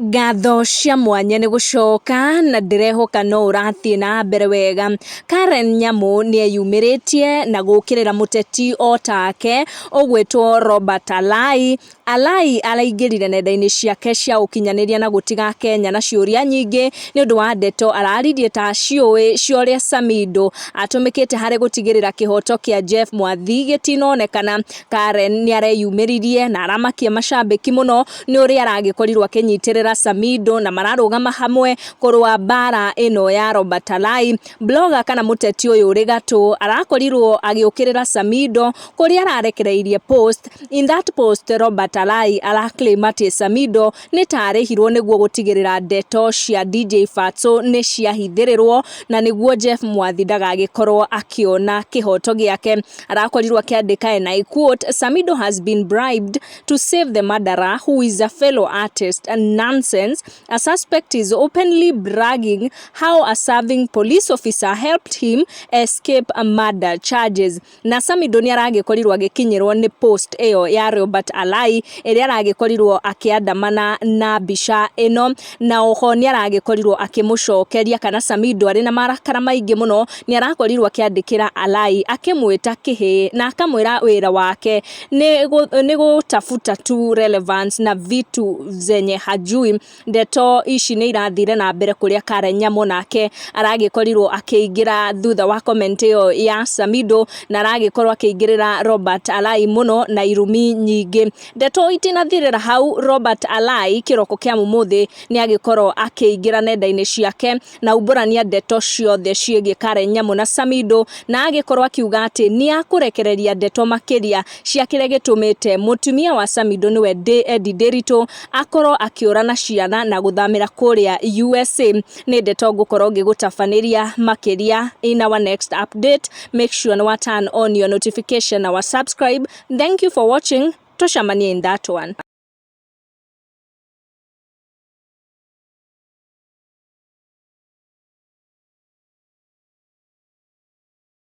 Ngatho cia mwanya nĩ gũcoka na ndĩrehoka no ũrathiĩ na mbere wega. Karen Nyamu nĩ eyumĩrĩtie na gũkĩrĩra mũteti o take ũgwĩtwo Robert Alai. Alai araingĩrire nenda-inĩ ciake cia ũkinyanĩria na gũtiga Kenya na ciũria nyingĩ nĩ ũndũ wa ndeto araririe ta ciũĩ cia ũrĩa Samidoh atũmĩkĩte harĩ gũtigĩrĩra kĩhoto kĩa Jeff Mwathi gĩtinonekana. Karen nĩ areyumĩririe na aramakia macambĩki mũno nĩ ũrĩa aragĩkorirwo akĩnyitĩrĩra Samidoh na mararũgama hamwe kũrũa mbara ĩno ya Robert Alai. Blogger kana mũteti ũyũ ũrĩ gatũ arakorirwo agĩũkĩrĩra Samidoh kũrĩa ararekereirie post. In that post, Robert Alai araclaim atĩ Samidoh nĩ tarĩhirwo nĩguo gũtigĩrĩra ndeto cia DJ Fatso nĩ ciahithĩrĩrwo na nĩguo Jeff Mwathi ndagagĩkorwo akĩona kĩhoto gĩake. Arakorirwo akĩandĩka, and I quote, "Samidoh has been bribed to save the murderer who is a fellow artist, and nonsense. A suspect is openly bragging how a serving police officer helped him escape a murder charges." Na Samidoh nĩ aragĩkorirwo agĩkinyĩrwo nĩ post ĩyo ya Robert Alai ĩrĩa aragĩkorirwo akĩandamana na mbica ĩno, na oho nĩ aragĩkorirwo akĩmũcokeria kana Samidoh arĩ na marakara maingĩ mũno nĩ arakorirwo akĩandĩkĩra Alai akĩmwĩta kĩhĩ na akamwĩra wĩra wake nĩ gũtafuta tu relevance na vitu zenye hajui. Ndeto ici nĩ irathire na mbere kũrĩa Karen Nyamu nake aragĩkorirwo akĩingĩra thutha wa comment ĩyo ya Samidoh na aragĩkorwo akĩingĩrĩra Robert Alai mũno na irumi nyingĩ. Ndeto itinathirĩra hau, Robert Alai kĩroko kĩa mũthĩ nĩ agĩkorwo akĩingĩra nenda-inĩ ciake na umbũrania ndeto ciothe ciĩgiĩ Karen Nyamu na Samidoh, na agĩkorwo akiuga atĩ nĩ akũrekereria ndeto makĩria cia kĩrĩa gĩtũmĩte mũtumia wa Samidoh nĩwe Eddie Nderitu akorwo akĩũra na ciana na gũthamĩra kũrĩa USA. Nĩ ndeto ngũkorwo ngĩgũtabanĩria makĩria in our next update. Make sure to turn on your notification or subscribe. Thank you for watching. Tucemanie in that one.